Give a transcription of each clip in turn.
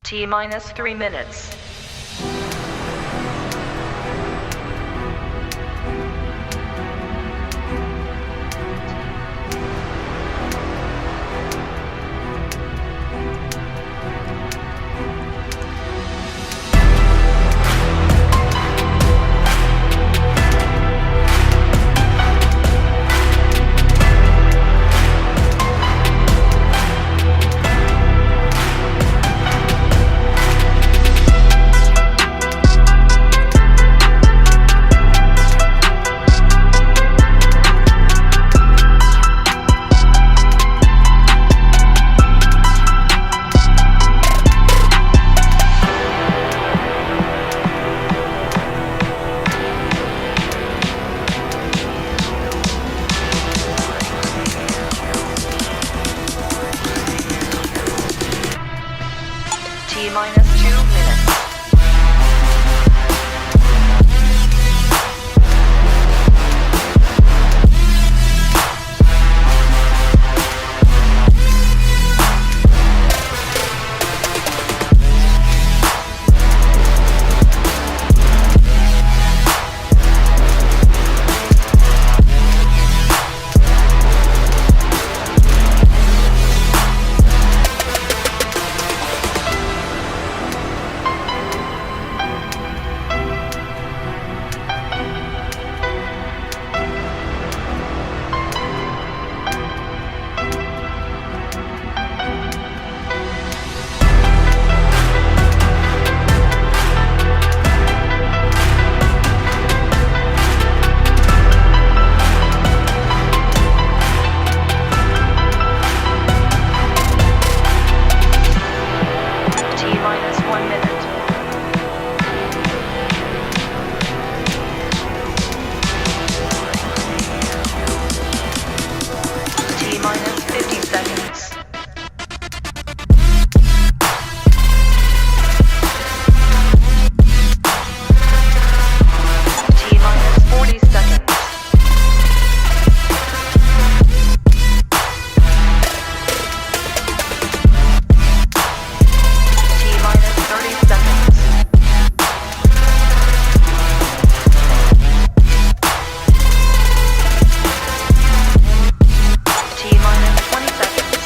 T minus 3 minutes. T minus 2 minutes. T minus 1 minute. T minus 50 seconds. T minus 40 seconds. T minus 30 seconds. T minus 20 seconds.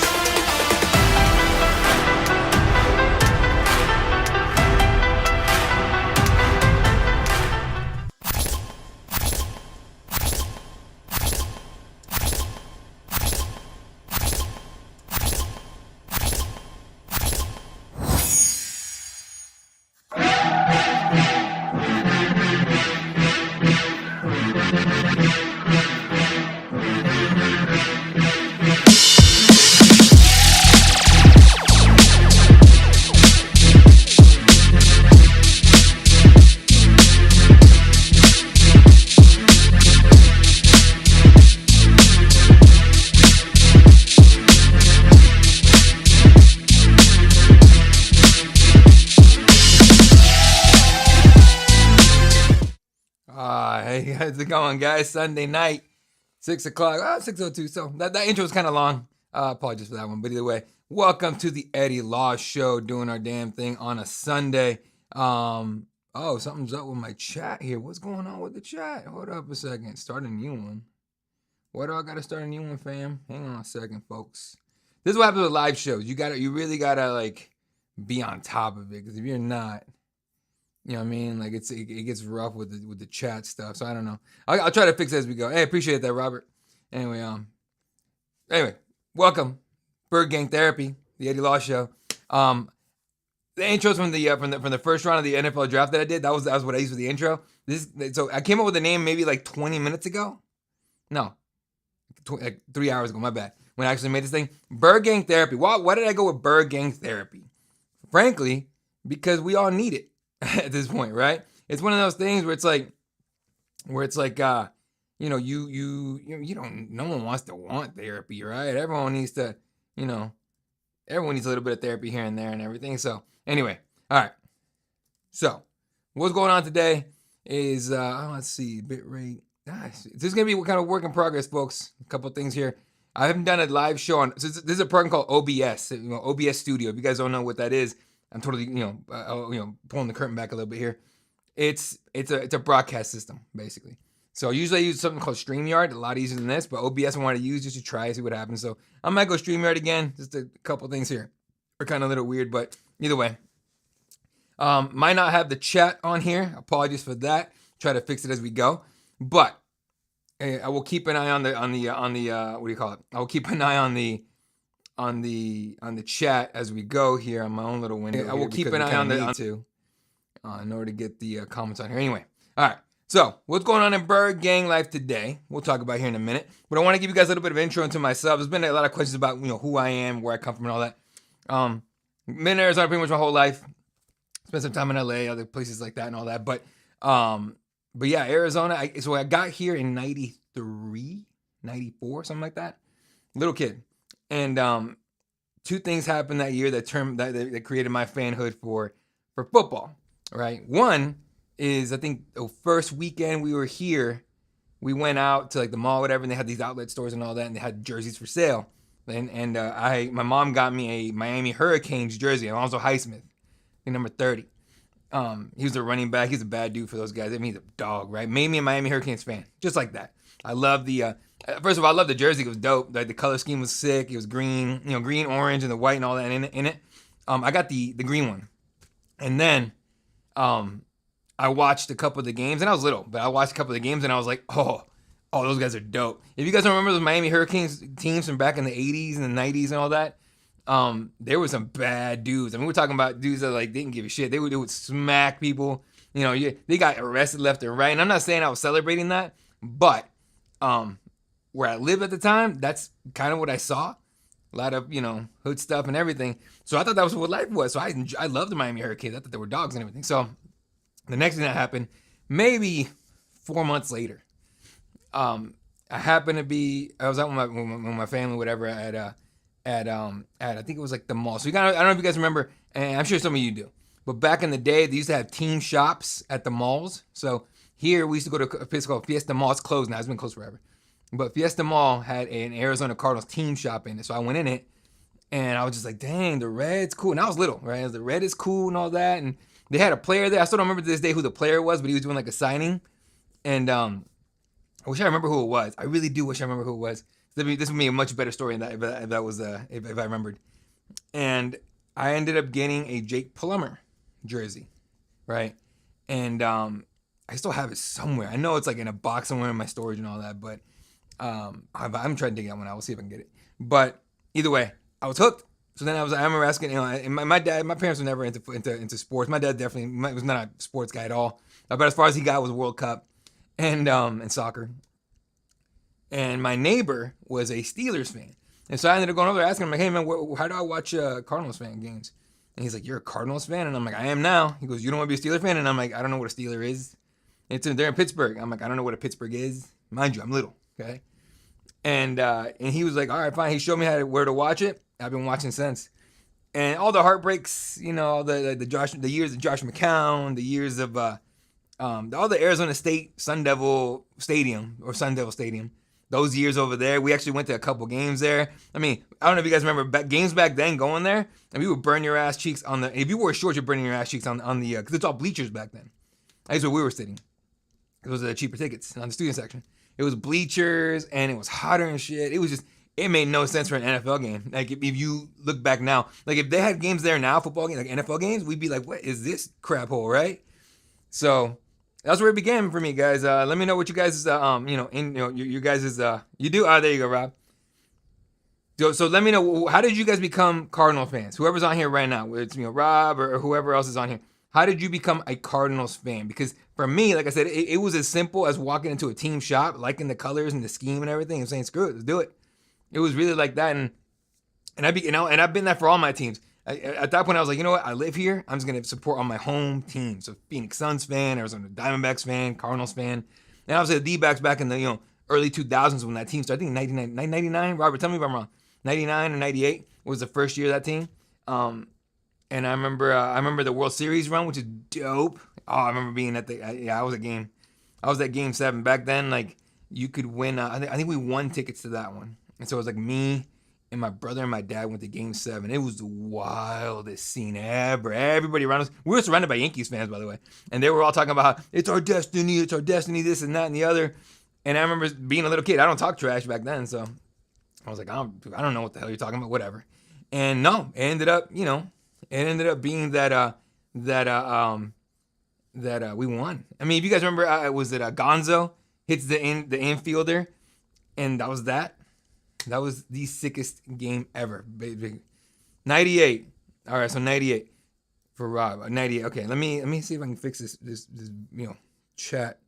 Hey, how's it going, guys? Sunday night, 6 o'clock, 6:02. So that intro was kind of long. Apologies for that one. But either way, welcome to the Eddie Law Show, doing our damn thing on a Sunday. Something's up with my chat here. What's going on with the chat? Hold up a second. Start a new one. What do I got to start a new one, fam? Hang on a second, folks. This is what happens with live shows. You really gotta like be on top of it, because if you're not, you know what I mean? Like it gets rough with the chat stuff. So I don't know. I'll try to fix it as we go. Hey, appreciate that, Robert. Anyway, welcome, Bird Gang Therapy, the Eddie Law Show. The intros from the first round of the NFL draft that I did. That was what I used for the intro. So I came up with the name maybe like 20 minutes ago. No, like 3 hours ago. My bad. When I actually made this thing, Bird Gang Therapy. Why did I go with Bird Gang Therapy? Frankly, because we all need it at this point, right? It's one of those things where it's like, you don't. No one wants to want therapy, right? Everyone needs to, everyone needs a little bit of therapy here and there and everything. So anyway, all right. So what's going on today is let's see, bit rate. This is gonna be kind of work in progress, folks. A couple things here. I haven't done a live show on. So this is a program called OBS, OBS Studio. If you guys don't know what that is, I'm totally pulling the curtain back a little bit here. It's a broadcast system basically. So usually I use something called StreamYard, a lot easier than this, but OBS I want to use just to try see what happens. So I might go StreamYard again. Just a couple things here are kind of a little weird, but either way. Might not have the chat on here. Apologies for that. Try to fix it as we go. But I will keep an eye on the what do you call it? I will keep an eye on the chat as we go here on my own little window. I will keep an eye on in order to get the comments on here. Anyway, all right. So what's going on in Bird Gang life today? We'll talk about here in a minute. But I want to give you guys a little bit of intro into myself. There's been a lot of questions about who I am, where I come from, and all that. Been in Arizona pretty much my whole life. Spent some time in LA, other places like that, and all that. But yeah, Arizona. So I got here in 93, 94, something like that. Little kid. And two things happened that year that created my fanhood for football. Right. One is I think the first weekend we were here, we went out to like the mall, whatever, and they had these outlet stores and all that, and they had jerseys for sale. And my mom got me a Miami Hurricanes jersey, Alonzo Highsmith, I think number 30. He was a running back. He's a bad dude for those guys. I mean, he's a dog, right? Made me a Miami Hurricanes fan, just like that. I love the first of all, I love the jersey. It was dope. Like the color scheme was sick. It was green, green, orange, and the white and all that in it. I got the green one, and then I watched a couple of the games, and I was little, but I watched a couple of the games, and I was like, oh, those guys are dope. If you guys don't remember those Miami Hurricanes teams from back in the 80s and the 90s and all that, there were some bad dudes. I mean, we're talking about dudes that like didn't give a shit. They would smack people. They got arrested left and right. And I'm not saying I was celebrating that, but where I lived at the time, that's kind of what I saw. A lot of hood stuff and everything. So I thought that was what life was. So I loved the Miami Hurricanes. I thought they were dogs and everything. So the next thing that happened, maybe 4 months later, I was out with my family, whatever, at I think it was like the mall. So I don't know if you guys remember, and I'm sure some of you do, but back in the day, they used to have team shops at the malls. So here we used to go to a place called Fiesta Mall. It's closed now. It's been closed forever. But Fiesta Mall had an Arizona Cardinals team shop in it. So I went in it, and I was just like, dang, the red's cool. And I was little, right? The red is cool and all that. And they had a player there. I still don't remember to this day who the player was, but he was doing like a signing. And I wish I remember who it was. I really do wish I remember who it was. This would be a much better story than that if I remembered. And I ended up getting a Jake Plummer jersey, right? And I still have it somewhere. I know it's like in a box somewhere in my storage and all that, but I'm trying to dig that one out. We'll see if I can get it. But either way, I was hooked. So then I remember asking, and my parents were never into sports. My dad definitely was not a sports guy at all. But as far as he got was World Cup and soccer. And my neighbor was a Steelers fan. And so I ended up going over there asking him, like, hey, man, how do I watch Cardinals fan games? And he's like, you're a Cardinals fan? And I'm like, I am now. He goes, you don't want to be a Steelers fan? And I'm like, I don't know what a Steeler is. They're in Pittsburgh. I'm like, I don't know what a Pittsburgh is. Mind you, I'm little, okay? And he was like, all right, fine. He showed me where to watch it. I've been watching since. And all the heartbreaks, all the years of Josh McCown, the years of all the Arizona State Sun Devil Stadium, those years over there. We actually went to a couple games there. I mean, I don't know if you guys remember games back then going there, and we would burn your ass cheeks if you wore shorts, you're burning your ass cheeks on the, because it's all bleachers back then. That's where we were sitting. Those are the cheaper tickets on the student section. It was bleachers, and it was hotter and shit. It made no sense for an NFL game. Like, if you look back now, like, if they had games there now, football games, like NFL games, we'd be like, what is this crap hole, right? So that's where it began for me, guys. Let me know what you guys, you guys you do. There you go, Rob. So let me know, how did you guys become Cardinals fans? Whoever's on here right now, whether it's Rob or whoever else is on here, how did you become a Cardinals fan? Because for me, like I said, it was as simple as walking into a team shop, liking the colors and the scheme and everything, and saying, screw it, let's do it. It was really like that, and I've been that for all my teams. At that point, I was like, you know what? I live here. I'm just gonna support all my home teams. So Phoenix Suns fan, Arizona Diamondbacks fan, Cardinals fan, and obviously the D-backs back in the early 2000s when that team started. I think 99. Robert, tell me if I'm wrong. 99 or 98 was the first year of that team. And I remember the World Series run, which is dope. Oh, I remember being at I was at Game 7 back then. Like, you could win. I think we won tickets to that one. And so it was like me and my brother and my dad went to Game 7. It was the wildest scene ever. Everybody around us, we were surrounded by Yankees fans, by the way, and they were all talking about how it's our destiny, this and that and the other. And I remember being a little kid. I don't talk trash back then, so I was like, I don't know what the hell you're talking about, whatever. And no, it ended up being that we won. I mean, if you guys remember, was it Gonzo hits the infielder, and that was that. That was the sickest game ever. 98. All right, so 98 for Rob. 98. Okay, let me see if I can fix this chat.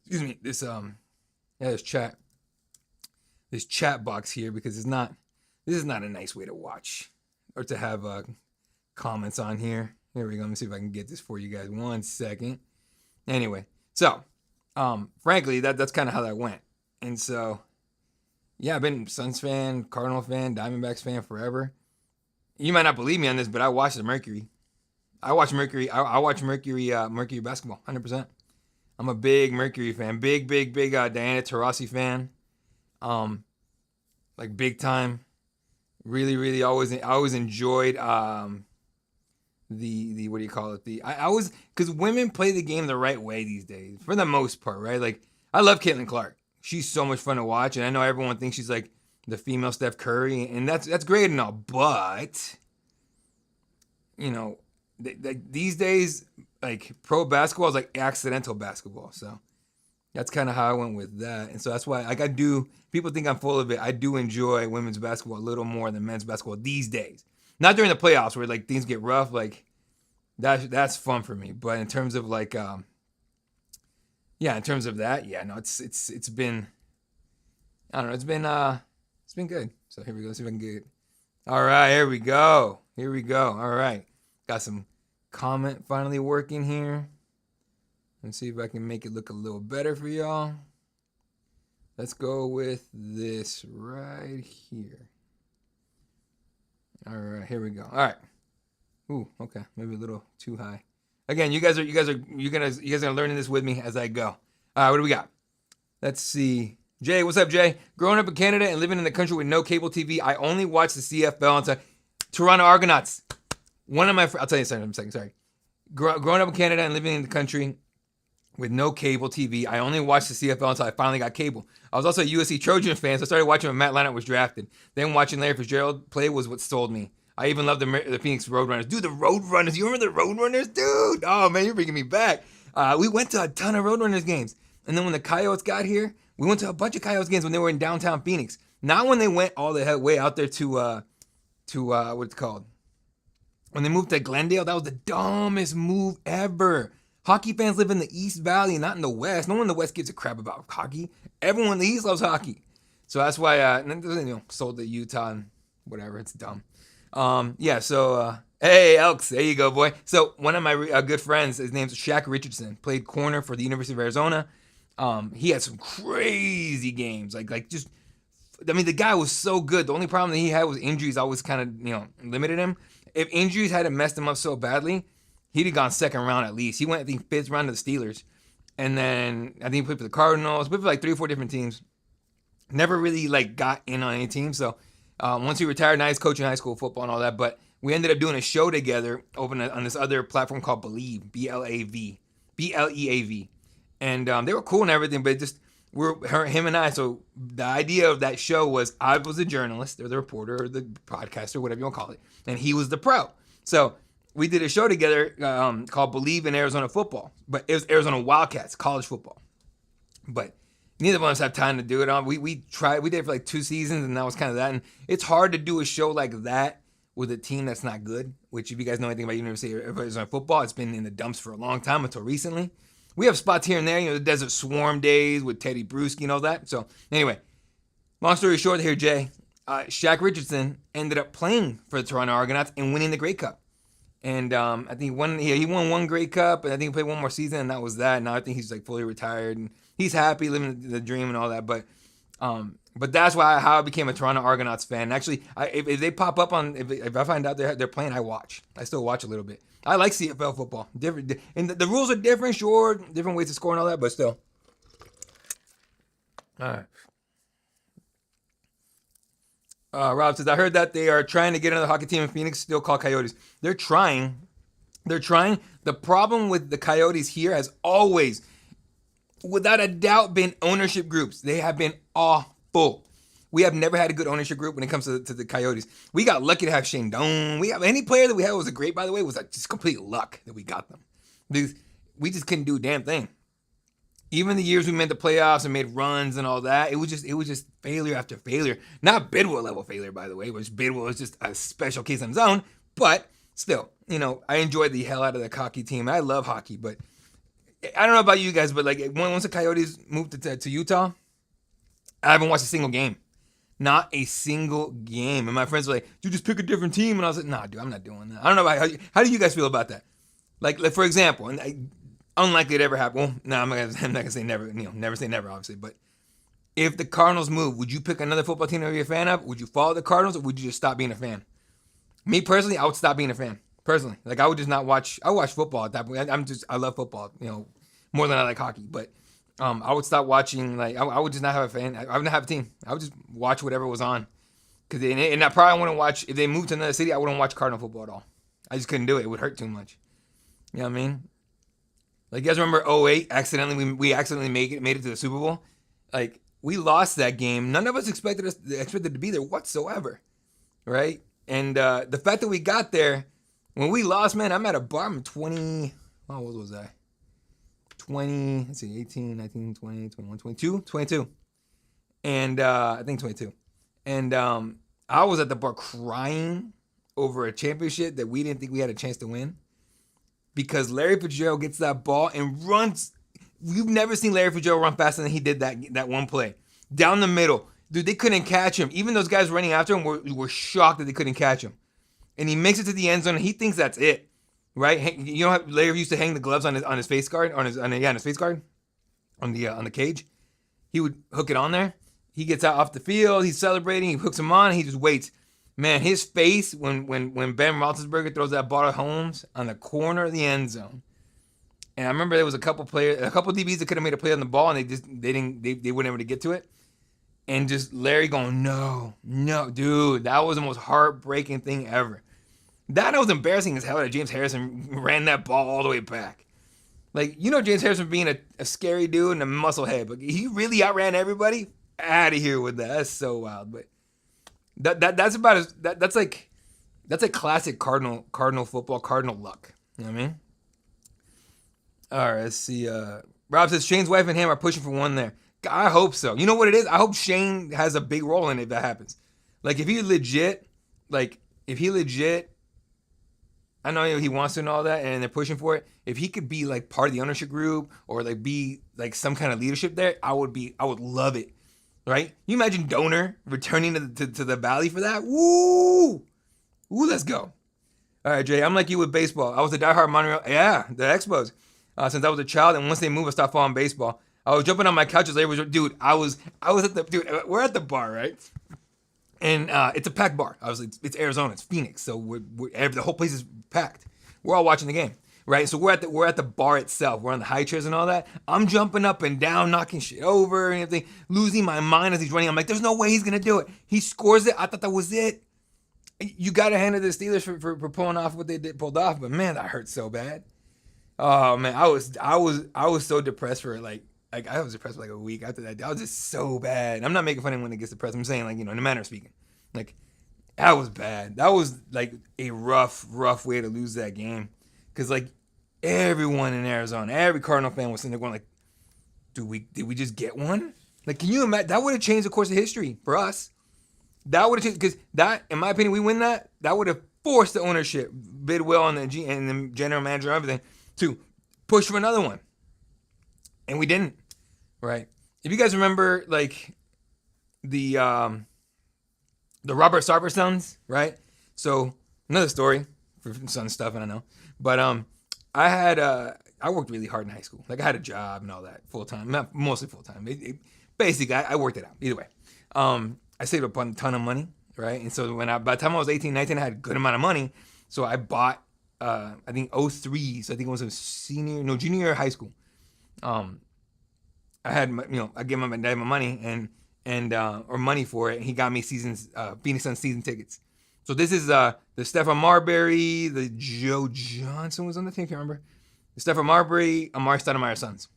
Excuse me. This chat box here, because this is not a nice way to watch or to have comments on here. Here we go. Let me see if I can get this for you guys. 1 second. Anyway, so frankly, that's kind of how that went. And so, yeah, I've been Suns fan, Cardinal fan, Diamondbacks fan forever. You might not believe me on this, but I watched the Mercury. I watch Mercury basketball, 100%. I'm a big Mercury fan, big Diana Taurasi fan. Like big time. Really always enjoyed the what do you call it? I always, because women play the game the right way these days for the most part, right? Like I love Caitlin Clark. She's so much fun to watch, and I know everyone thinks she's like the female Steph Curry, and that's great and all, but you know, these days, like pro basketball is like accidental basketball. So that's kind of how I went with that, and so that's why like people think I'm full of it. I do enjoy women's basketball a little more than men's basketball these days. Not during the playoffs where like things get rough, like that's fun for me. But in terms of like in terms of that, yeah, no, it's been, I don't know, it's been good. So here we go. Let's see if I can get it. All right, here we go. All right, got some comment finally working here. Let's see if I can make it look a little better for y'all. Let's go with this right here. All right, here we go. All right. Ooh, okay, maybe a little too high. Again, you guys are learning this with me as I go. All right, what do we got? Let's see. Jay, what's up, Jay? Growing up in Canada and living in the country with no cable TV, I only watch the CFL and Toronto Argonauts. I'll tell you something in a second, sorry. Growing up in Canada and living in the country with no cable TV, I only watched the CFL until I finally got cable. I was also a USC Trojan fan, so I started watching when Matt Leinart was drafted. Then watching Larry Fitzgerald play was what sold me. I even love the Phoenix Roadrunners. Dude, the Roadrunners. You remember the Roadrunners, dude? Oh, man, you're bringing me back. We went to a ton of Roadrunners games. And then when the Coyotes got here, we went to a bunch of Coyotes games when they were in downtown Phoenix. Not when they went all the way out there to what's it called? When they moved to Glendale, that was the dumbest move ever. Hockey fans live in the East Valley, not in the West. No one in the West gives a crap about hockey. Everyone in the East loves hockey. So that's why, sold to Utah and whatever. It's dumb. Hey, Elks, there you go, boy. So one of my good friends, his name's Shaq Richardson, played corner for the University of Arizona. He had some crazy games. The guy was so good. The only problem that he had was injuries always kind of, limited him. If injuries hadn't messed him up so badly, he'd have gone second round at least. He went, I think, fifth round to the Steelers. And then I think he played for the Cardinals, played for like 3 or 4 different teams. Never really got in on any team. So once he retired, now he's coaching high school football and all that. But we ended up doing a show together over on this other platform called Believe, B-L-E-A-V. And they were cool and everything, but him and I. So the idea of that show was I was the journalist or the reporter or the podcaster, whatever you want to call it, and he was the pro. So we did a show together called Believe in Arizona Football, but it was Arizona Wildcats, college football. But neither of us have time to do it. We did it for like 2 seasons, and that was kind of that. And it's hard to do a show like that with a team that's not good, which if you guys know anything about University of Arizona football, it's been in the dumps for a long time until recently. We have spots here and there, the Desert Swarm days with Teddy Bruschi and all that. So anyway, long story short here, Jay, Shaq Richardson ended up playing for the Toronto Argonauts and winning the Grey Cup. And I think he won 1 Grey Cup, and I think he played 1 more season, and that was that. Now I think he's fully retired, and he's happy living the dream and all that. But that's how I became a Toronto Argonauts fan. Actually, if they pop up if I find out they're playing, I watch. I still watch a little bit. I like CFL football. Different, and the rules are different, sure, different ways to score and all that, but still. All right. Rob says, I heard that they are trying to get another hockey team in Phoenix, still called Coyotes. They're trying. They're trying. The problem with the Coyotes here has always, without a doubt, been ownership groups. They have been awful. We have never had a good ownership group when it comes to the Coyotes. We got lucky to have Shane Doan. We have any player that we had was a great, by the way, was like just complete luck that we got them. Because we just couldn't do a damn thing. Even the years we made the playoffs and made runs and all that, it was just failure after failure. Not Bidwell level failure, by the way, which Bidwell is just a special case on his own. But still, I enjoyed the hell out of the hockey team. I love hockey, but I don't know about you guys, but like once the Coyotes moved to Utah, I haven't watched a single game. Not a single game. And my friends were like, dude, just pick a different team. And I was like, nah, dude, I'm not doing that. I don't know how do you guys feel about that? Like for example, and unlikely it ever happen. Well, no, I'm not gonna say never. Never say never, obviously. But if the Cardinals move, would you pick another football team to be a fan of? Would you follow the Cardinals, or would you just stop being a fan? Me personally, I would stop being a fan. Personally, like I would just not watch. I watch football at that point. I love football. More than I like hockey. But I would stop watching. Like I would just not have a fan. I would not have a team. I would just watch whatever was on. And I probably wouldn't watch if they moved to another city. I wouldn't watch Cardinal football at all. I just couldn't do it. It would hurt too much. You know what I mean? Like, you guys remember 2008? We accidentally made it to the Super Bowl. Like, we lost that game. None of us expected to be there whatsoever, right? And the fact that we got there, when we lost, man, I'm at a bar. I'm 20. How old was I? 20. Let's see, 18, 19, 20, 21, 22, 22, and I think 22. And I was at the bar crying over a championship that we didn't think we had a chance to win. Because Larry Fitzgerald gets that ball and runs. You've never seen Larry Fitzgerald run faster than he did that one play. Down the middle. Dude, they couldn't catch him. Even those guys running after him were shocked that they couldn't catch him. And he makes it to the end zone and he thinks that's it. Right? You know how Larry used to hang the gloves on his face guard? On his face guard? On the cage? He would hook it on there. He gets out off the field. He's celebrating. He hooks him on. And he just waits. Man, his face when Ben Roethlisberger throws that ball to Holmes on the corner of the end zone, and I remember there was a couple DBs that could have made a play on the ball, and they weren't able to get to it, and just Larry going, no, dude, that was the most heartbreaking thing ever. That was embarrassing as hell that James Harrison ran that ball all the way back. Like, James Harrison being a scary dude and a musclehead, but he really outran everybody. Out of here with that. That's so wild, but. That's like classic Cardinal football, Cardinal luck. You know what I mean? All right, let's see. Rob says Shane's wife and him are pushing for one there. I hope so. You know what it is? I hope Shane has a big role in it if that happens. Like if he legit, I know he wants to and all that, and they're pushing for it. If he could be like part of the ownership group or like be like some kind of leadership there, I would love it. Right? You imagine Donor returning to the Valley for that? Woo! Let's go. All right, Jay, I'm like you with baseball. I was a diehard Montreal. Yeah, the Expos. Since I was a child, and once they moved, I stopped following baseball. I was jumping on my couch as dude, I was at we're at the bar, right? And it's a packed bar. Obviously, it's Arizona, it's Phoenix, so the whole place is packed. We're all watching the game. Right, so we're at the bar itself. We're on the high chairs and all that. I'm jumping up and down, knocking shit over and everything, losing my mind as he's running. I'm like, there's no way he's gonna do it. He scores it. I thought that was it. You gotta hand it to the Steelers for pulling off what they pulled off, but man, that hurt so bad. Oh man, I was so depressed for like I was depressed for like a week after that. That was just so bad. I'm not making fun of when it gets depressed. I'm saying like in a manner of speaking, like that was bad. That was like a rough way to lose that game. Because, like, everyone in Arizona, every Cardinal fan was sitting there going, like, did we just get one? Like, can you imagine? That would have changed the course of history for us. That would have changed, because that, in my opinion, we win that would have forced the ownership, Bidwell and the general manager and everything, to push for another one. And we didn't, right? If you guys remember, like, the Robert Sarver sons, right? So, another story for son stuff, and I know. But I worked really hard in high school. Like I had a job and all that full time, not mostly full time. Basically, I worked it out. Either way, I saved up a ton of money, right? And so by the time I was 18, 19, I had a good amount of money. So I bought, I think 03. So I think it was a junior year of high school. I had, I gave my dad my money, and and or money for it. And he got me Phoenix Suns season tickets. So this is the Stephon Marbury, the Joe Johnson was on the team. Can't remember. The Stephon Marbury, Amari Stoudemire Suns.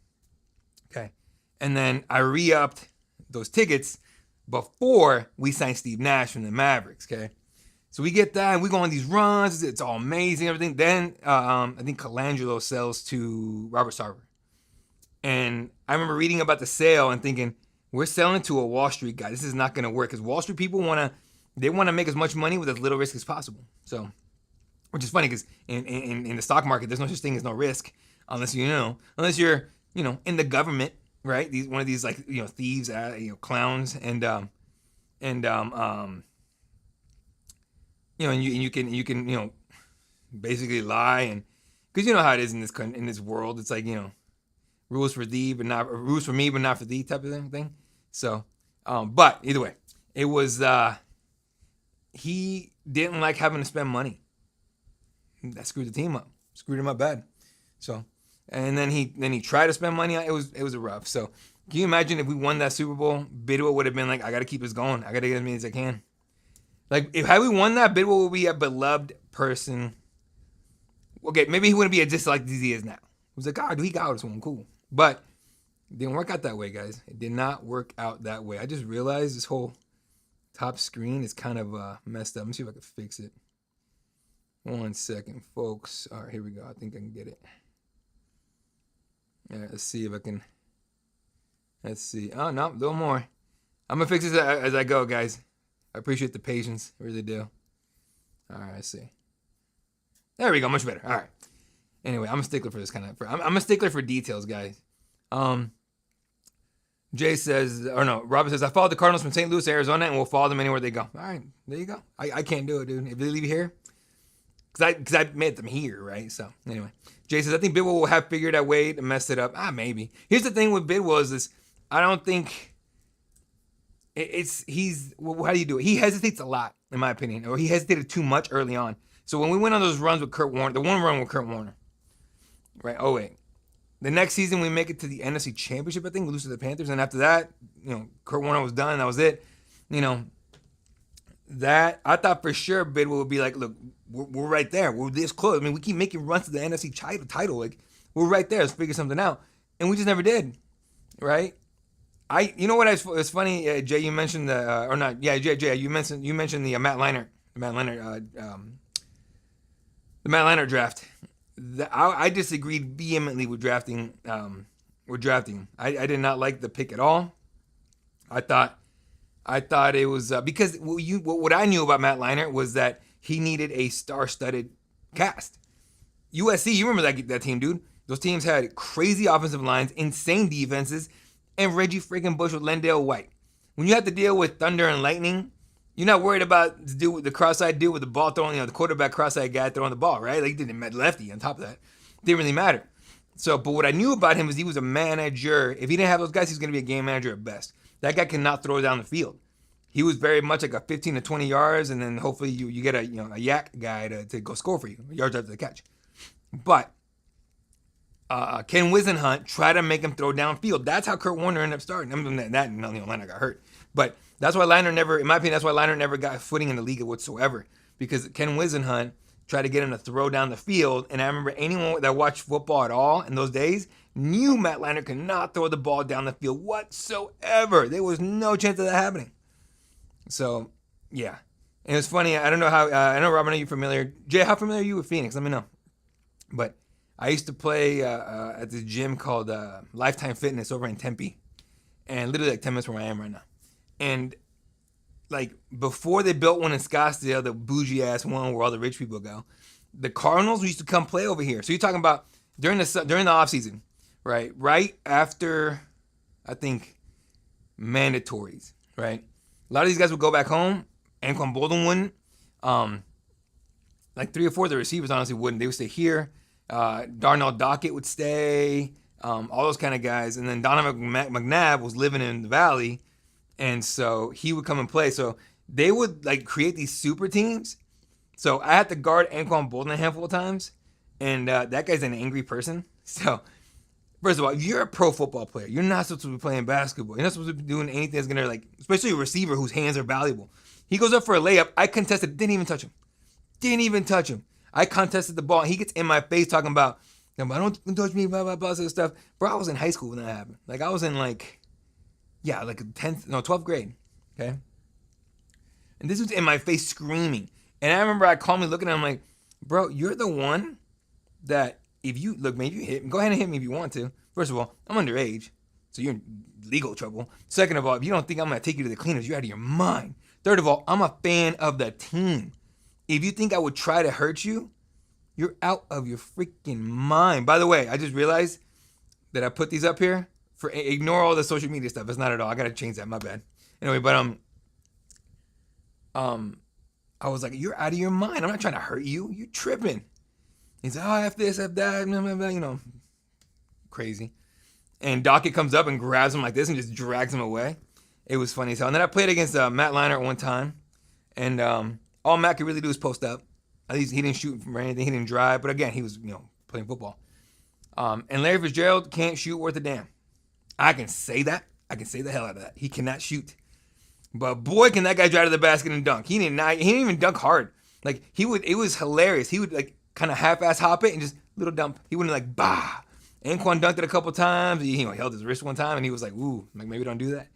Okay, and then I re-upped those tickets before we signed Steve Nash from the Mavericks. Okay, so we get that, and we go on these runs. It's all amazing, everything. Then I think Colangelo sells to Robert Sarver, and I remember reading about the sale and thinking, we're selling to a Wall Street guy. This is not going to work because Wall Street people want to make as much money with as little risk as possible. So, which is funny because in the stock market, there's no such thing as no risk unless you're in the government, right? One of these like thieves, clowns, and you can basically lie, and because you know how it is in this world, it's like rules for me but not for thee type of thing. So, but either way, it was he didn't like having to spend money. That screwed the team up, screwed him up bad. So, and then he tried to spend money. It was a rough. So, can you imagine if we won that Super Bowl? Bidwell would have been like, I got to keep this going. I got to get as many as I can. Like, had we won that, Bidwell would be a beloved person. Okay, maybe he wouldn't be just like he is now. He was like, he got this one, cool. But it didn't work out that way, guys. It did not work out that way. I just realized this whole top screen is kind of messed up. Let me see if I can fix it. 1 second, folks. All right, here we go. I think I can get it. All right, let's see if I can. Let's see. Oh, no, a little more. I'm going to fix this as I go, guys. I appreciate the patience. I really do. All right, let's see. There we go. Much better. All right. Anyway, I'm a stickler for this kind of. I'm a stickler for details, guys. Jay says, or no, Robert says, I followed the Cardinals from St. Louis, Arizona, and we'll follow them anywhere they go. All right, there you go. I can't do it, dude. If they leave you here, because I met them here, right? So anyway, Jay says, I think Bidwell will have figured out a way to mess it up. Maybe. Here's the thing with Bidwell is this. I don't think how do you do it? He hesitates a lot, in my opinion, or he hesitated too much early on. So when we went on those runs with Kurt Warner, the one run with Kurt Warner, right? Oh wait. The next season, we make it to the NFC Championship, I think. We lose to the Panthers. And after that, Kurt Warner was done. That was it. That I thought for sure Bidwell would be like, look, we're right there. We're this close. I mean, we keep making runs to the NFC title. Like, we're right there. Let's figure something out. And we just never did, right? You know what? It's funny, Jay, you mentioned Jay, you mentioned the Matt Leinart draft. I disagreed vehemently with drafting. I did not like the pick at all. I thought it was because what I knew about Matt Leinart was that he needed a star-studded cast. USC, you remember that team, dude? Those teams had crazy offensive lines, insane defenses, and Reggie freaking Bush with Lendale White. When you have to deal with thunder and lightning, you're not worried about the cross-eyed dude with the ball throwing, the quarterback cross-eyed guy throwing the ball, right? Like, he didn't matter lefty on top of that. Didn't really matter. So, but what I knew about him was he was a manager. If he didn't have those guys, he's going to be a game manager at best. That guy cannot throw down the field. He was very much like a 15 to 20 yards, and then hopefully you get a yak guy to go score for you, yards after the catch. But Ken Wisenhunt tried to make him throw downfield. That's how Kurt Warner ended up starting. Leinart got hurt. But that's why Leinart never, in my opinion, never got footing in the league whatsoever. Because Ken Wisenhunt tried to get him to throw down the field. And I remember anyone that watched football at all in those days knew Matt Leinart could not throw the ball down the field whatsoever. There was no chance of that happening. So, yeah. And it was funny. I don't know how, I know, Robin, are you familiar? Jay, how familiar are you with Phoenix? Let me know. But I used to play at this gym called Lifetime Fitness over in Tempe. And literally like 10 minutes from where I am right now. And like before they built one in Scottsdale, the bougie ass one where all the rich people go, the Cardinals used to come play over here. So you're talking about during the off season, right? Right after, I think, mandatories, right? A lot of these guys would go back home. Anquan Bolden wouldn't. Like 3 or 4 of the receivers honestly wouldn't. They would stay here. Darnell Dockett would stay. All those kind of guys. And then Donovan McNabb was living in the Valley. And so he would come and play. So they would like create these super teams. So I had to guard Anquan Bolden a handful of times. And that guy's an angry person. So First of all, if you're a pro football player, you're not supposed to be playing basketball. You're not supposed to be doing anything that's gonna like, especially a receiver whose hands are valuable. He goes up for a layup. I contested, didn't even touch him. Didn't even touch him. I contested the ball. He gets in my face talking about, don't touch me, blah, blah, blah, sort of stuff. Bro, I was in high school when that happened. Like, I was in like 12th grade, okay? And this was in my face screaming. And I remember I calmly looking at him like, bro, you're the one that if you, look, man, if you hit me, go ahead and hit me if you want to. First of all, I'm underage, so you're in legal trouble. Second of all, if you don't think I'm going to take you to the cleaners, you're out of your mind. Third of all, I'm a fan of the team. If you think I would try to hurt you, you're out of your freaking mind. By the way, I just realized that I put these up here for ignore all the social media stuff. It's not at all. I gotta change that. My bad. Anyway, but I was like, you're out of your mind. I'm not trying to hurt you. You're tripping. He's like, oh, F this, F that, blah, blah, blah, you know, crazy. And Dockett comes up and grabs him like this and just drags him away. It was funny as hell. And then I played against Matt Leinart one time, and all Matt could really do is post up. At least he didn't shoot from anything. He didn't drive. But again, he was, playing football. And Larry Fitzgerald can't shoot worth a damn. I can say that. I can say the hell out of that. He cannot shoot. But boy, can that guy drive to the basket and dunk. He didn't even dunk hard. Like, it was hilarious. He would, like, kind of half-ass hop it and just little dump. He wouldn't, like, bah. Anquan dunked it a couple times. He held his wrist one time, and he was like, ooh, like, maybe don't do that.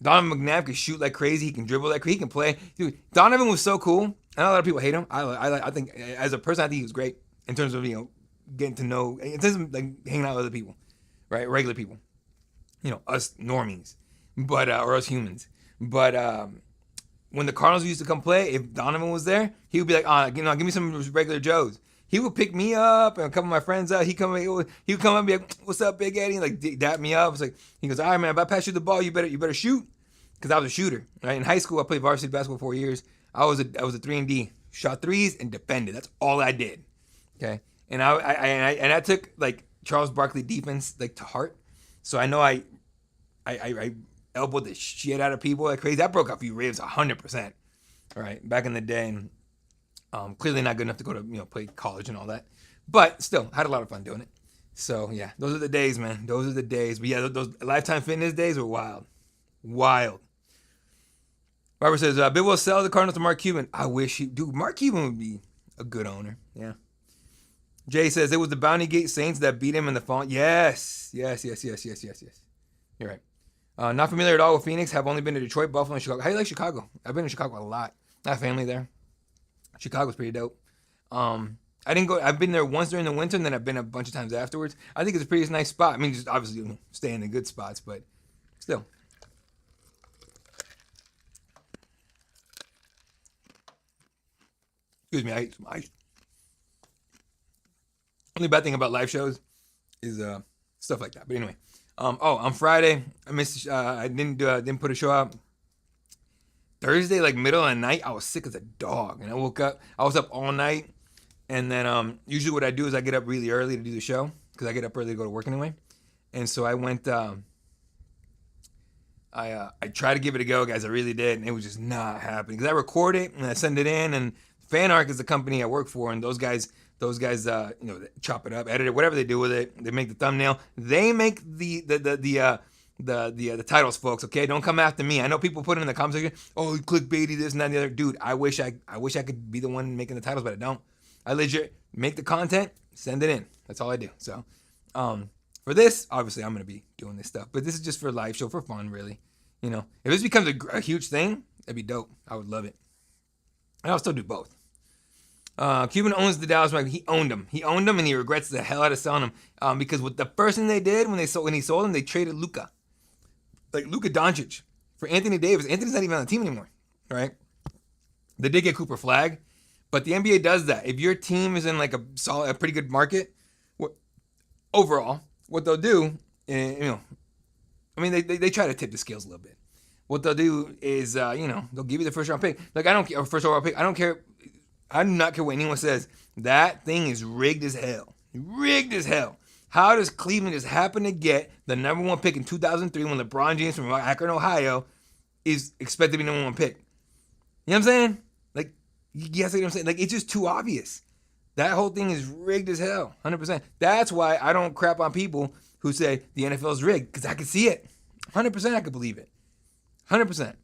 Donovan McNabb can shoot like crazy. He can dribble like crazy. He can play. Dude, Donovan was so cool. I know a lot of people hate him. I think as a person, I think he was great in terms of getting to know, in terms of like hanging out with other people, right? Regular people, us normies, but or us humans. But when the Cardinals used to come play, if Donovan was there, he would be like, give me some regular Joes. He would pick me up and a couple of my friends up. He would come up and be like, "What's up, Big Eddie?" And like dap me up. It's like he goes, "All right, man. If I pass you the ball, you better shoot." Because I was a shooter. Right in high school, I played varsity basketball 4 years. I was a 3-and-D, shot threes and defended. That's all I did. Okay, and I took like Charles Barkley defense like to heart. So I know I elbowed the shit out of people like crazy. I broke a few ribs 100%. All right, back in the day. And, clearly not good enough to go to play college and all that, but still had a lot of fun doing it. So yeah, those are the days, man. Those are the days. But yeah, those Lifetime Fitness days were wild. Robert says, Bill will sell the Cardinals to Mark Cuban. I wish Mark Cuban would be a good owner. Yeah. Jay says it was the Bounty Gate Saints that beat him in the fall. Yes. You're right. Not familiar at all with Phoenix. Have only been to Detroit, Buffalo, and Chicago. How do you like Chicago? I've been to Chicago a lot. I have family there. Chicago's pretty dope. I didn't go. I've been there once during the winter, and then I've been a bunch of times afterwards. I think it's a pretty nice spot. I mean, just obviously stay in the good spots, but still. Excuse me, I ate some ice. Only bad thing about live shows is stuff like that. But anyway, on Friday I missed. I didn't put a show out. Thursday, like middle of the night, I was sick as a dog, and I woke up. I was up all night, and then usually what I do is I get up really early to do the show because I get up early to go to work anyway. And so I went. I tried to give it a go, guys. I really did, and it was just not happening because I record it and I send it in, and FanArc is the company I work for, and those guys, chop it up, edit it, whatever they do with it. They make the thumbnail. They make the titles, folks. Okay, don't come after me. I know people put it in the comment section. Oh, clickbaity, this and that and the other. Dude, I wish I could be the one making the titles, but I don't. I legit make the content, send it in. That's all I do. So, for this, obviously, I'm gonna be doing this stuff, but this is just for a live show for fun, really. If this becomes a huge thing, that'd be dope. I would love it. And I'll still do both. Cuban owns the Dallas Mavericks. He owned them, and he regrets the hell out of selling them. Because what the first thing they did when he sold them, they traded Luka. Like Luka Doncic for Anthony Davis. Anthony's not even on the team anymore, right? They did get Cooper Flag, but the NBA does that. If your team is in like a pretty good market, overall, what they'll do, they try to tip the scales a little bit. What they'll do is, they'll give you the first round pick. Like I don't care, first overall pick. I don't care. I do not care what anyone says. That thing is rigged as hell. How does Cleveland just happen to get the number one pick in 2003 when LeBron James from Akron, Ohio is expected to be number one pick? You know what I'm saying? Like, you guys see what I'm saying? Like, it's just too obvious. That whole thing is rigged as hell, 100%. That's why I don't crap on people who say the NFL is rigged because I can see it. 100% I could believe it. 100%.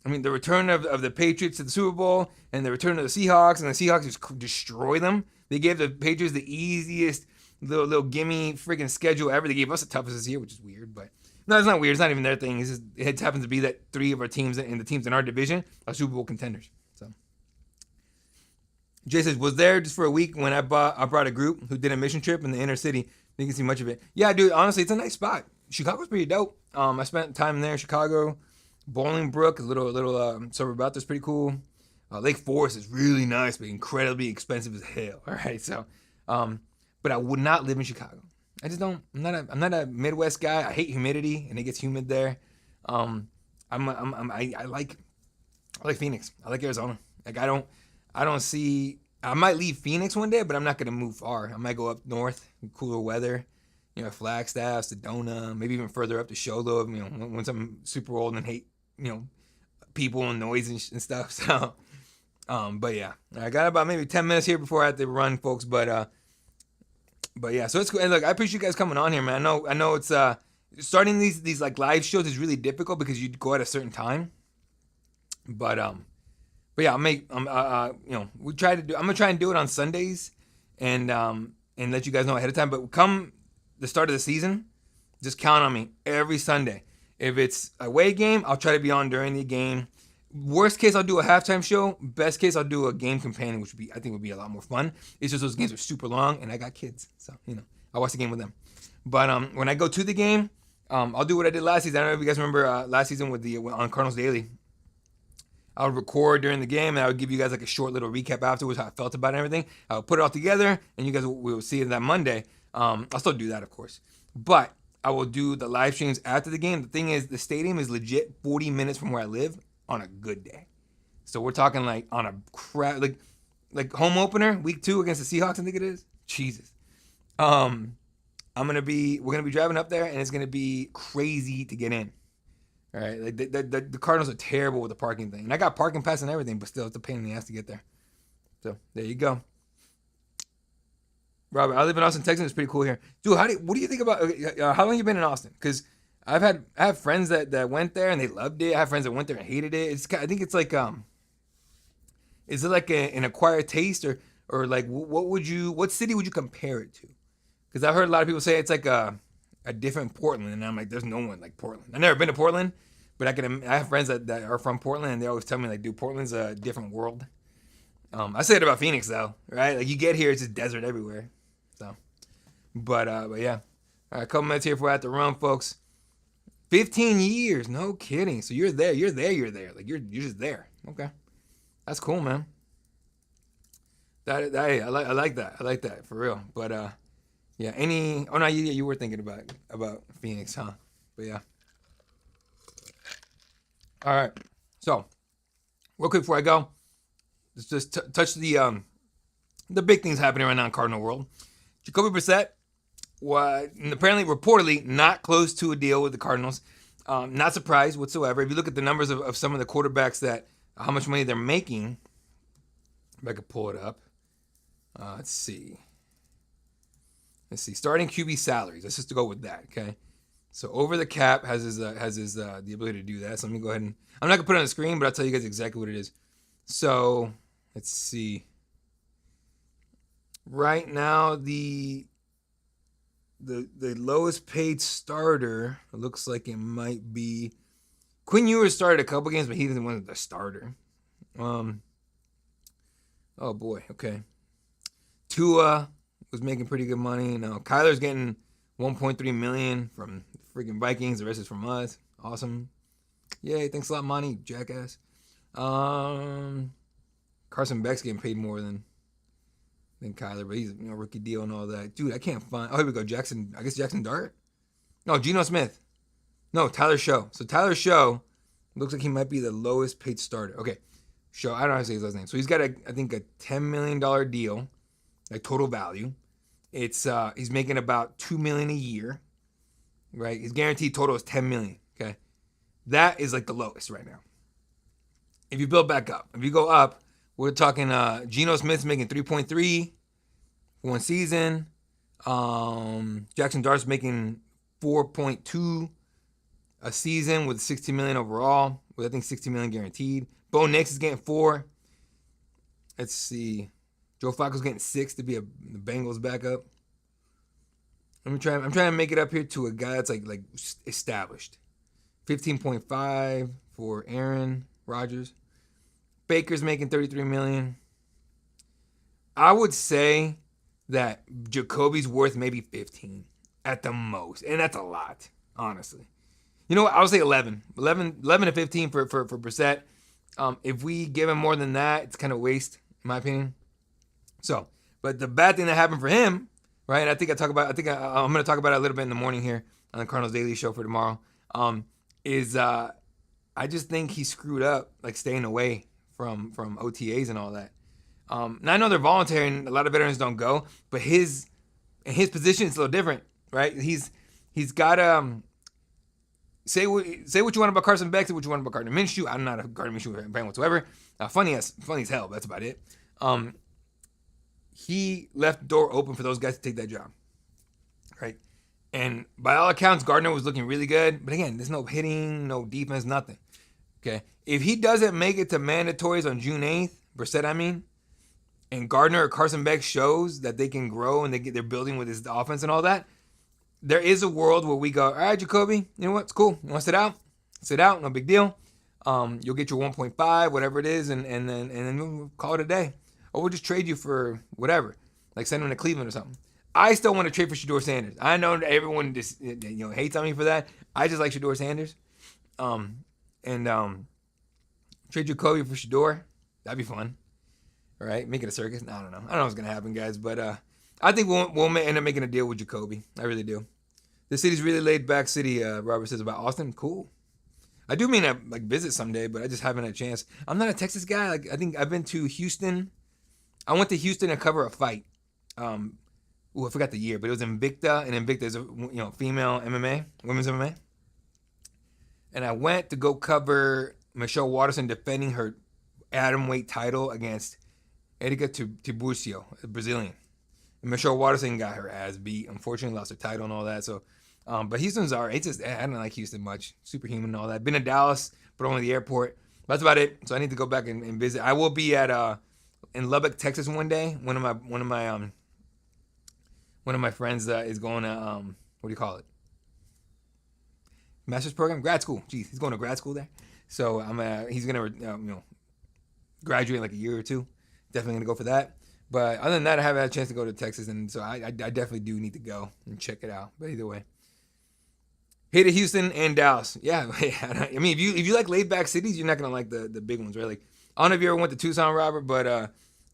I mean, the return of the Patriots to the Super Bowl and the return of the Seahawks, and the Seahawks just destroy them. They gave the Patriots the easiest little gimme freaking schedule ever. They gave us the toughest this year, which is weird, but no, it's not weird. It's not even their thing. It's just, it just happens to be that three of our teams and the teams in our division are Super Bowl contenders. So Jay says, was there just for a week when I brought a group who did a mission trip in the inner city. Didn't see much of it. Yeah, dude, honestly, it's a nice spot. Chicago's pretty dope. I spent time there in Chicago. Bolingbrook, a little suburb out there's pretty cool. Lake Forest is really nice, but incredibly expensive as hell. All right, so, but I would not live in Chicago. I just don't. I'm not a Midwest guy. I hate humidity, and it gets humid there. I like Phoenix. I like Arizona. Like I don't see. I might leave Phoenix one day, but I'm not gonna move far. I might go up north, cooler weather. You know, Flagstaff, Sedona, maybe even further up to Show Love. You know, once I'm super old and hate, you know, people and noise and stuff. So, but yeah, I got about maybe 10 minutes here before I have to run, folks. But yeah, so it's cool. And look, I appreciate you guys coming on here, man. I know it's starting these like live shows is really difficult because you go at a certain time. But yeah, you know, we try to do. I'm gonna try and do it on Sundays, and let you guys know ahead of time. But come the start of the season, just count on me every Sunday. If it's a away game, I'll try to be on during the game. Worst case, I'll do a halftime show. Best case, I'll do a game companion, which I think would be a lot more fun. It's just those games are super long, and I got kids, so you know I watch the game with them. But when I go to the game, I'll do what I did last season. I don't know if you guys remember last season on Cardinals Daily. I would record during the game, and I would give you guys like a short little recap afterwards, how I felt about it and everything. I would put it all together, and you guys will see it that Monday. I'll still do that, of course. But I will do the live streams after the game. The thing is, the stadium is legit 40 minutes from where I live on a good day. So we're talking like on a crap, like home opener, week 2 against the Seahawks, I think it is. Jesus. We're gonna be driving up there, and it's gonna be crazy to get in. All right, like the Cardinals are terrible with the parking thing, and I got parking pass and everything, but still, it's a pain in the ass to get there. So there you go. Robert, I live in Austin, Texas. It's pretty cool here, dude. What do you think about? How long you been in Austin? Because I have friends that went there and they loved it. I have friends that went there and hated it. I think it's like is it like an acquired taste or like what city would you compare it to? Because I've heard a lot of people say it's like a different Portland, and I'm like, there's no one like Portland. I've never been to Portland, but I have friends that are from Portland, and they always tell me like, dude, Portland's a different world. I say it about Phoenix though, right? Like you get here, it's just desert everywhere. So, but yeah, all right, a couple minutes here before I have to run, folks. 15 years, no kidding. So you're there. Like you're just there. Okay, that's cool, man. I like that for real. But yeah. Oh no, you were thinking about Phoenix, huh? But yeah. All right. So, real quick before I go, let's just touch the big things happening right now in Cardinal world. Jacoby Brissett was apparently, reportedly, not close to a deal with the Cardinals. Not surprised whatsoever. If you look at the numbers of some of the quarterbacks how much money they're making, if I could pull it up. Let's see. Starting QB salaries. Let's just go with that, okay? So over the cap has the ability to do that. So let me go ahead and I'm not gonna put it on the screen, but I'll tell you guys exactly what it is. So let's see. Right now, the lowest paid starter looks like it might be Quinn Ewers started a couple games, but he didn't want the starter. Oh boy, okay. Tua was making pretty good money. Now Kyler's getting $1.3 million from freaking Vikings. The rest is from us. Awesome. Yay, thanks a lot, Monty, jackass. Carson Beck's getting paid more than Kyler, but he's rookie deal and all that. Dude, I can't find. Oh, here we go. Jackson. I guess Jackson Dart. No, Geno Smith. No, Tyler Show. So Tyler Show looks like he might be the lowest paid starter. Okay, Show. I don't know how to say his last name. So he's got I think a $10 million deal, like total value. It's he's making about $2 million a year, right? His guaranteed total is $10 million. Okay, that is like the lowest right now. If you build back up, if you go up. We're talking Geno Smith's making 3.3 for one season. Jackson Dart's making 4.2 a season with 16 million overall, with I think 16 million guaranteed. Bo Nix is getting 4. Let's see. Joe Flacco's getting 6 to be the Bengals backup. I'm trying to make it up here to a guy that's like established. 15.5 for Aaron Rodgers. Baker's making 33 million. I would say that Jacoby's worth maybe 15 at the most, and that's a lot, honestly. You know what? I would say 11 to 15 for Brissett. If we give him more than that, it's kind of waste, in my opinion. So, but the bad thing that happened for him, right? And I'm going to talk about it a little bit in the morning here on the Cardinals Daily Show for tomorrow. Is I just think he screwed up, like staying away from OTAs and all that. Now I know they're voluntary and a lot of veterans don't go, but his position is a little different, right? He's got say what you want about Carson Beck, say what you want about Gardner Minshew. I'm not a Gardner Minshew fan whatsoever. Funny as hell. That's about it. He left the door open for those guys to take that job, right? And by all accounts, Gardner was looking really good. But again, there's no hitting, no defense, nothing. Okay, if he doesn't make it to mandatories on June 8th, Brissett, I mean, and Gardner or Carson Beck shows that they can grow and they're building with his offense and all that, there is a world where we go, all right, Jacoby, you know what? It's cool. You want to sit out? Sit out. No big deal. You'll get your 1.5, whatever it is, and then we'll call it a day. Or we'll just trade you for whatever, like send him to Cleveland or something. I still want to trade for Shedeur Sanders. I know everyone just hates on me for that. I just like Shedeur Sanders. Trade Jacoby for Shedeur. That'd be fun. All right, make it a circus. I don't know what's gonna happen, guys, but I think we'll end up making a deal with Jacoby. I really do. The city's really laid back city. Robert says about Austin. Cool. I do mean to visit someday, but I just haven't had a chance. I'm not a Texas guy. I think I've been to Houston. I went to Houston to cover a fight. I forgot the year, but it was Invicta, and Invicta is a female MMA, women's MMA. And I went to go cover Michelle Waterson defending her atomweight title against Erika Tiburcio, a Brazilian. And Michelle Waterson got her ass beat. Unfortunately, lost her title and all that. So, but Houston's alright. It's just I don't like Houston much. Superhuman and all that. Been to Dallas, but only the airport. That's about it. So I need to go back and visit. I will be at in Lubbock, Texas one day. One of my friends is going to what do you call it? Master's program, grad school. Jeez, he's going to grad school there. So he's gonna graduate in like a year or two. Definitely gonna go for that. But other than that, I haven't had a chance to go to Texas, and so I definitely do need to go and check it out. But either way, hated Houston and Dallas. Yeah, I mean, if you like laid back cities, you're not gonna like the big ones, right? Like I don't know if you ever went to Tucson, Robert, but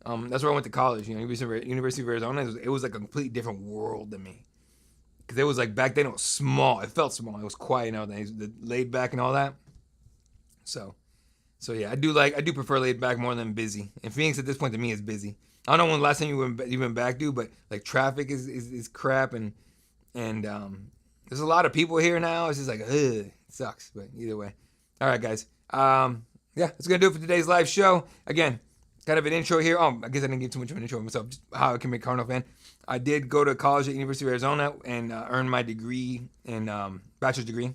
that's where I went to college. University of Arizona. It was like a completely different world to me. Because it was like back then it was small. It felt small. It was quiet and everything. The laid back and all that. So yeah, I do prefer laid back more than busy. And Phoenix at this point to me is busy. I don't know when the last time you went back, dude, but like traffic is crap and there's a lot of people here now. It's just like it sucks. But either way, all right, guys. Yeah, that's gonna do it for today's live show. Again, kind of an intro here. I guess I didn't give too much of an intro of myself. Just how I can be a Cardinal fan. I did go to college at University of Arizona and earn my degree in bachelor's degree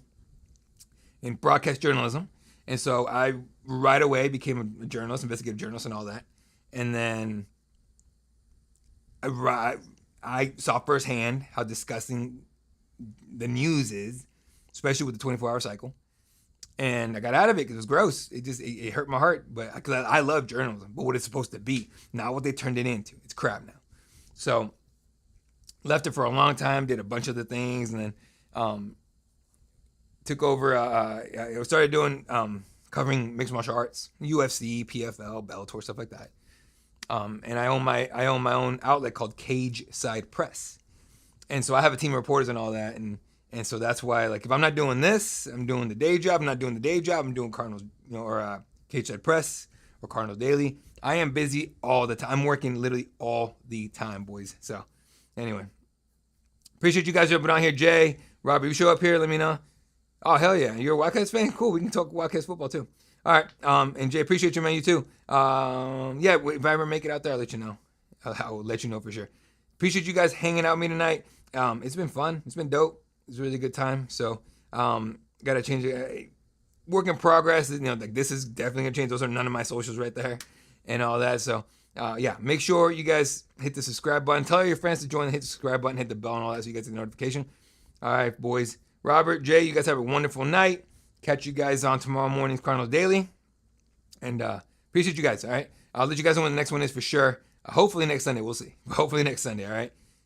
in broadcast journalism. And so I right away became a journalist, investigative journalist, and all that. And then I saw firsthand how disgusting the news is, especially with the 24-hour cycle. And I got out of it because it was gross. It hurt my heart, but because I love journalism, but what it's supposed to be, not what they turned it into. It's crap now. So left it for a long time, did a bunch of the things, and then took over. I started doing covering mixed martial arts, UFC, PFL, Bellator, stuff like that. And I own my own outlet called Cage Side Press, and so I have a team of reporters and all that, and so that's why, like, if I'm not doing this, I'm doing the day job. I'm not doing the day job. I'm doing Cardinals, or Cage Side Press or Cardinals Daily. I am busy all the time. I'm working literally all the time, boys. So anyway, appreciate you guys jumping on here. Jay, Robbie, you show up here, let me know. Oh, hell yeah. You're a Wildcats fan? Cool. We can talk Wildcats football too. All right. And Jay, appreciate you, man. You too. Yeah, if I ever make it out there, I'll let you know. I'll let you know for sure. appreciate you guys hanging out with me tonight. It's been fun. It's been dope. It's a really good time. So, gotta change it. Work in progress. Like this is definitely gonna change. Those are none of my socials right there, and all that. So, yeah, make sure you guys hit the subscribe button. Tell your friends to join. Hit the subscribe button. Hit the bell and all that, so you guys get the notification. All right, boys. Robert, Jay, you guys have a wonderful night. Catch you guys on tomorrow morning's Cardinals Daily, and appreciate you guys. All right, I'll let you guys know when the next one is for sure. Hopefully next Sunday. We'll see. Hopefully next Sunday. All right.